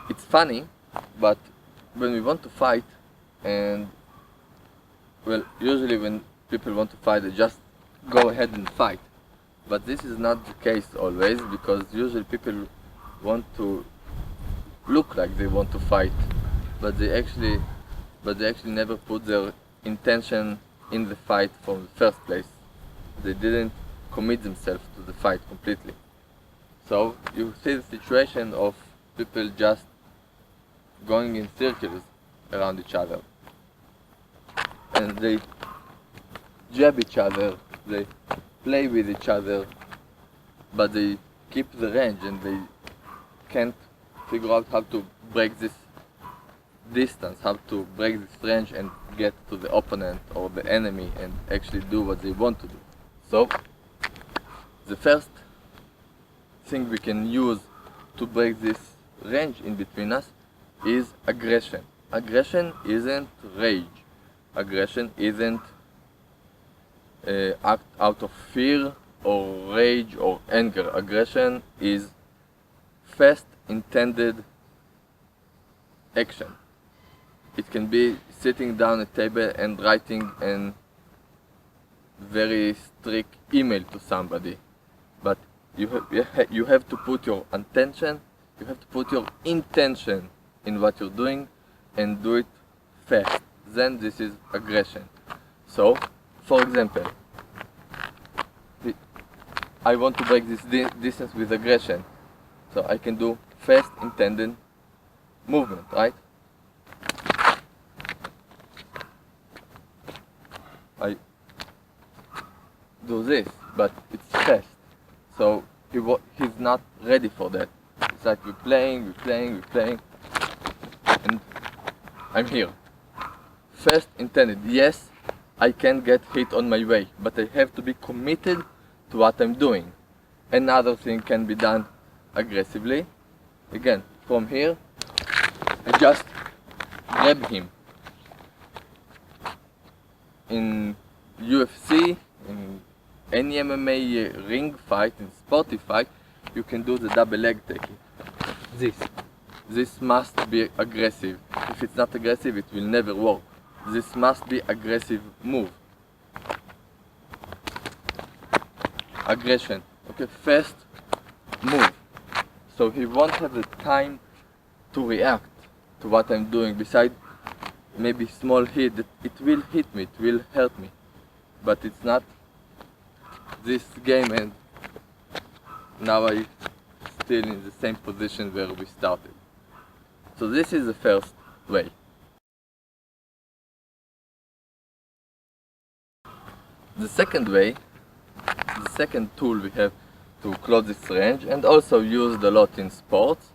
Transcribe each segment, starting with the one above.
it's funny, but when we want to fight, and well, usually when people want to fight, they just go ahead and fight. But this is not the case always, because usually people want to look like they want to fight, but they actually never put their intention in the fight from the first place. They didn't commit themselves to the fight completely. So you see the situation of people just going in circles around each other, and they jab each other, they play with each other, but they keep the range and they can't figure out how to break this distance, how to break this range and get to the opponent or the enemy and actually do what they want to do. So the first thing we can use to break this range in between us is aggression. Aggression isn't rage. Aggression isn't act out of fear or rage or anger. Aggression is fast intended action. It can be sitting down at a table and writing a very strict email to somebody, but you have to put your attention, you have to put your intention in what you're doing and do it fast. Then this is aggression. So, for example, I want to break this distance with aggression. So I can do fast intended movement, right? I do this, but it's fast. So he's not ready for that. It's like we're playing, and I'm here. Fast intended. Yes, I can get hit on my way, but I have to be committed to what I'm doing. Another thing can be done aggressively. Again, from here, I just grab him. In UFC, in any MMA ring fight, in sporty fight, you can do the double leg taking. This must be aggressive. If it's not aggressive, it will never work. This must be aggressive move. Aggression. Okay, fast move. So he won't have the time to react to what I'm doing. Besides maybe small hit, it will hit me, it will hurt me. But it's not this game, and now I'm still in the same position where we started. So this is the first way. The second way, the second tool we have to close this range, and also used a lot in sports,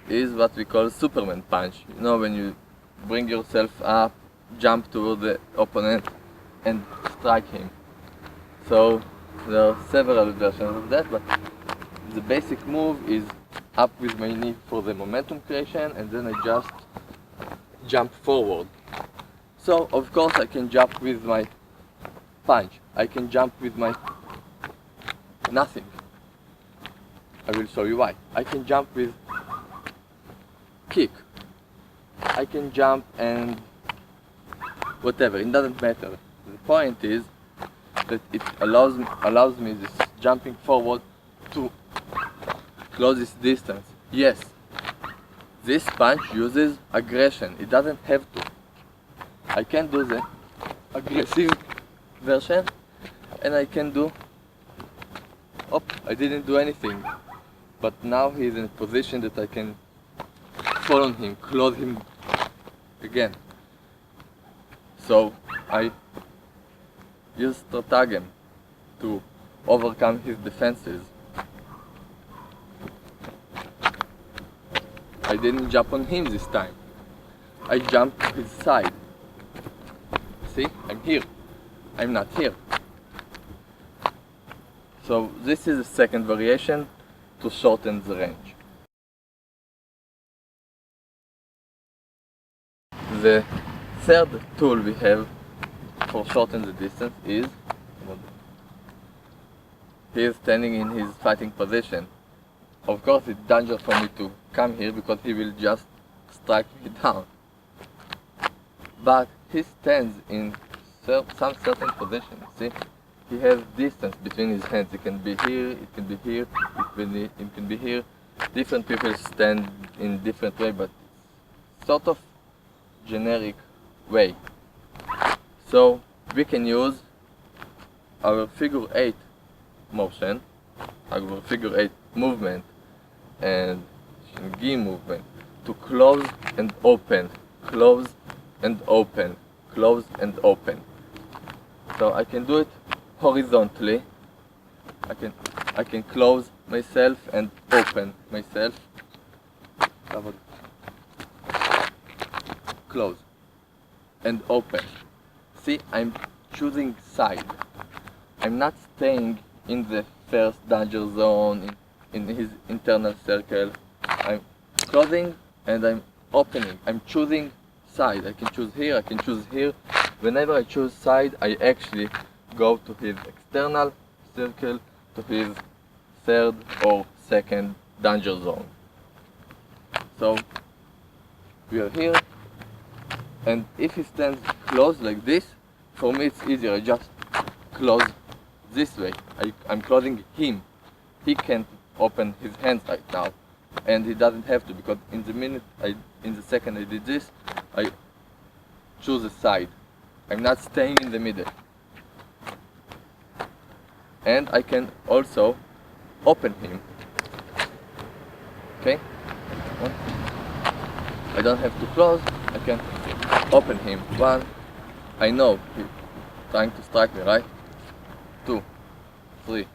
is what we call Superman punch. You know, when you bring yourself up, jump toward the opponent and strike him. So there are several versions of that, but the basic move is up with my knee for the momentum creation, and then I just jump forward. So of course I can jump with my punch, I can jump with my nothing. I will show you why. I can jump with kick, I can jump and whatever, it doesn't matter. The point is that it allows me this jumping forward to close this distance. Yes, this punch uses aggression, it doesn't have to. I can do the aggressive version, and I can do, I didn't do anything, but now he's in a position that I can fall on him, close him again. So I use stratagem to overcome his defenses. I didn't jump on him this time, I jumped to his side. See, I'm here, I'm not here. So this is the second variation to shorten the range. The third tool we have for shorten the distance is, he is standing in his fighting position. Of course it's dangerous for me to come here because he will just strike me down. But he stands in some certain position, see? He has distance between his hands. It can be here, it can be here, it can be here. Different people stand in different way, but sort of generic way. So we can use our figure 8 motion, our figure 8 movement and Shingi movement to close and open, close and open, close and open. So I can do it horizontally. I can close myself and open myself. Close and open. See, I'm choosing side. I'm not staying in the first danger zone, in his internal circle. I'm closing and I'm opening. I'm choosing side. I can choose here, I can choose here. Whenever I choose side, I actually go to his external circle, to his third or second danger zone. So we are here, and if he stands close like this, for me it's easier. I just close this way. I'm closing him. He can't open his hands right now, and he doesn't have to, because in the second I did this, I choose a side. I'm not staying in the middle. And I can also open him. Okay? I don't have to close, I can open him. One, I know he's trying to strike me, right? 2, 3.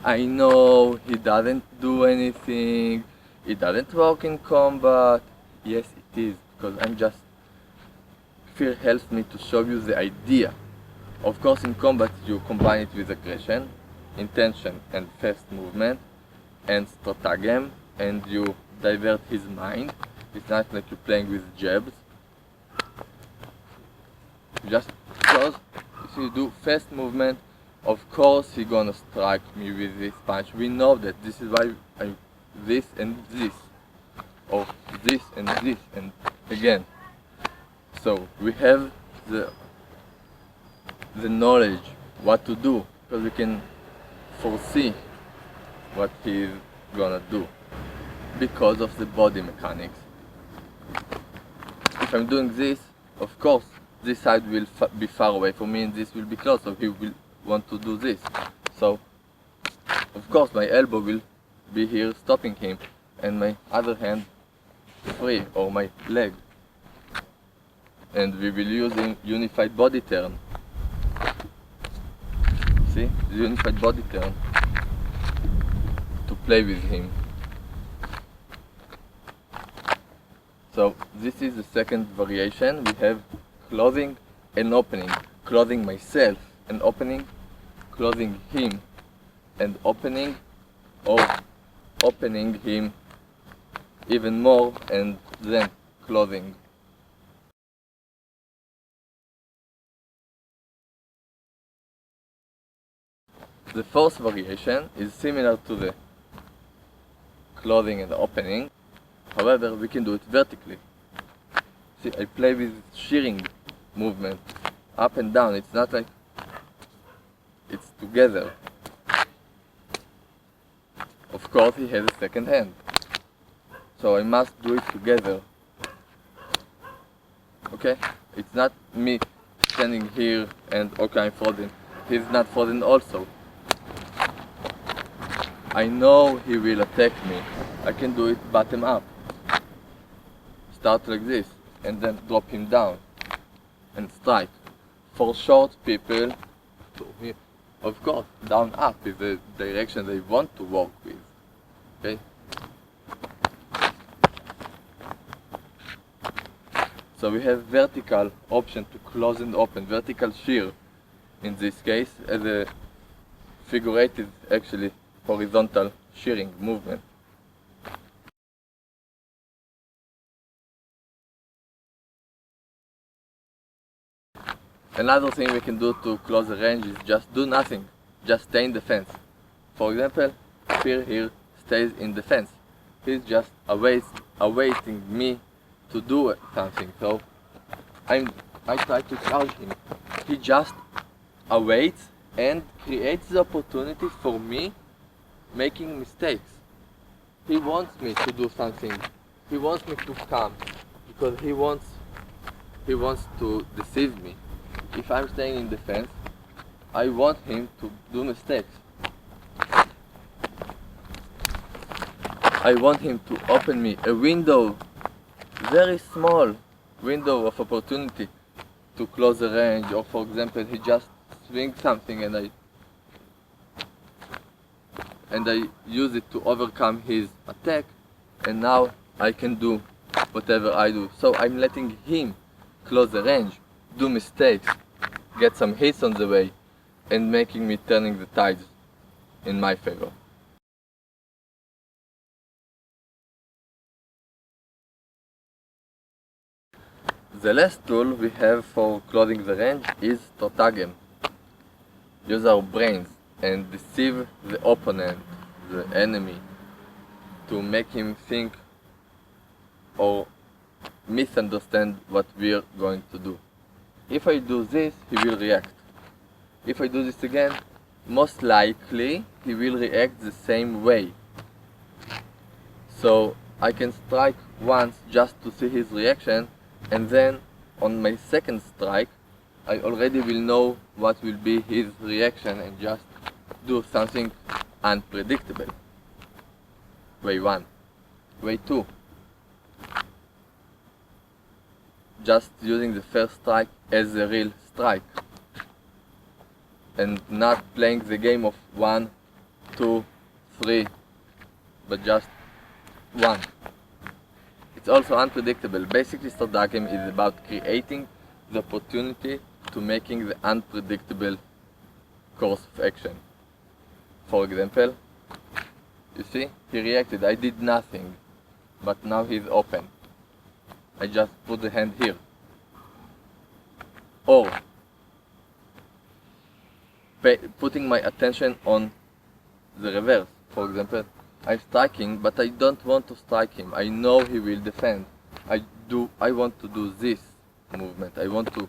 I know he doesn't do anything, it doesn't work in combat. Yes, it is, because I'm just... Fear helps me to show you the idea. Of course, in combat you combine it with aggression, intention and fast movement, and stratagem, and you divert his mind. It's not like you're playing with jabs. Just because if you do fast movement, of course he's gonna strike me with this punch. We know that. This is why this and this, or this and this, and again. So we have the knowledge what to do, because we can foresee what he's gonna do because of the body mechanics. If I'm doing this, of course this side will be far away from me and this will be close, so he will want to do this. So of course my elbow will be here stopping him, and my other hand free, or my leg. And we will use unified body turn. See, the unified body turn to play with him. So this is the second variation. We have closing and opening. Closing myself and opening. Closing him and opening. Or opening him even more and then closing. The fourth variation is similar to the closing and opening. However, we can do it vertically. See, I play with shearing movement, up and down. It's not like it's together. Of course, he has a second hand, so I must do it together. Okay? It's not me standing here and okay, I'm folding. He's not folding also. I know he will attack me. I can do it bottom up. Start like this and then drop him down and strike. For short people, of course, down up is the direction they want to work with. Okay? So we have vertical option to close and open, vertical shear in this case, as a figure 8 is actually horizontal shearing movement. Another thing we can do to close the range is just do nothing. just stay in defense. For example, Fear here stays in defense. He's just awaiting me to do something. So I try to charge him. He just awaits and creates the opportunity for me making mistakes. He wants me to do something. He wants me to come because he wants to deceive me. If I'm staying in defense, I want him to do mistakes. I want him to open me a window, very small window of opportunity to close the range, or for example he just swings something and I use it to overcome his attack, and now I can do whatever I do. So I'm letting him close the range, do mistakes, get some hits on the way, and making me turning the tides in my favor. The last tool we have for closing the range is Stratagem. Use our brains and deceive the opponent, the enemy, to make him think or misunderstand what we are going to do. If I do this, he will react. If I do this again, most likely he will react the same way. So I can strike once just to see his reaction, and then on my second strike I already will know what will be his reaction and just do something unpredictable. Way 1. Way 2. Just using the first strike as a real strike and not playing the game of 1, 2, 3, but just 1. It's also unpredictable. Basically, Stratagem is about creating the opportunity to making the unpredictable course of action. For example, you see, he reacted, I did nothing, but now he's open. I just put the hand here. Or putting my attention on the reverse. For example, I'm striking, but I don't want to strike him. I know he will defend. I want to do this movement. I want to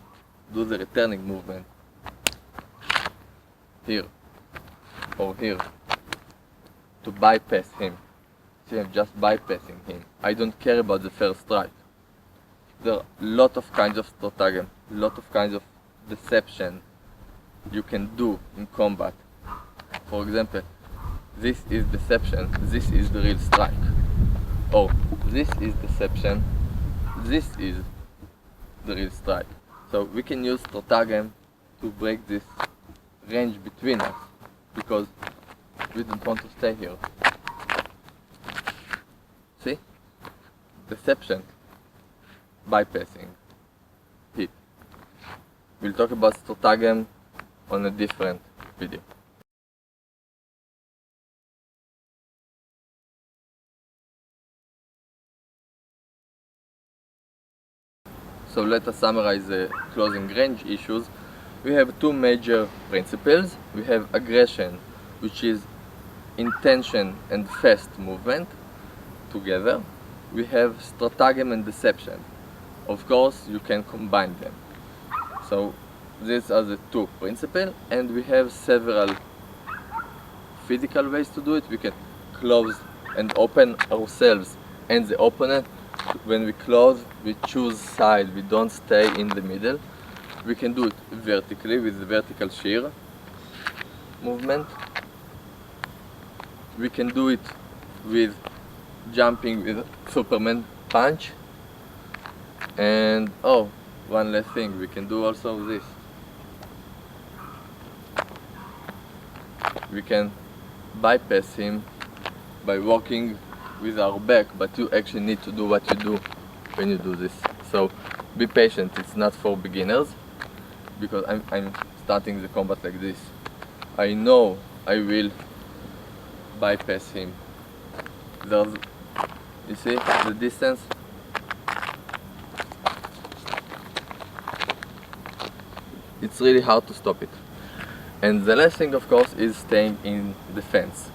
do the returning movement. Here. Or here. To bypass him. See, I'm just bypassing him. I don't care about the first strike. There are a lot of kinds of stratagem, a lot of kinds of deception you can do in combat. For example, this is deception, this is the real strike. Or this is deception, this is the real strike. So we can use stratagem to break this range between us, because we don't want to stay here. See? Deception, bypassing, hit. We'll talk about stratagem on a different video. So let us summarize the closing range issues. We have two major principles. We have aggression, which is intention and fast movement together. We have stratagem and deception. Of course, you can combine them. So these are the two principles, and we have several physical ways to do it. We can close and open ourselves and the opponent. When we close, we choose side, we don't stay in the middle. We can do it vertically with the vertical shear movement. We can do it with jumping with Superman punch. And one last thing, we can do also this. We can bypass him by walking with our back, but you actually need to do what you do when you do this. So be patient, it's not for beginners, because I'm starting the combat like this. I know I will bypass him. You see the distance? It's really hard to stop it. And the last thing, of course, is staying in defense.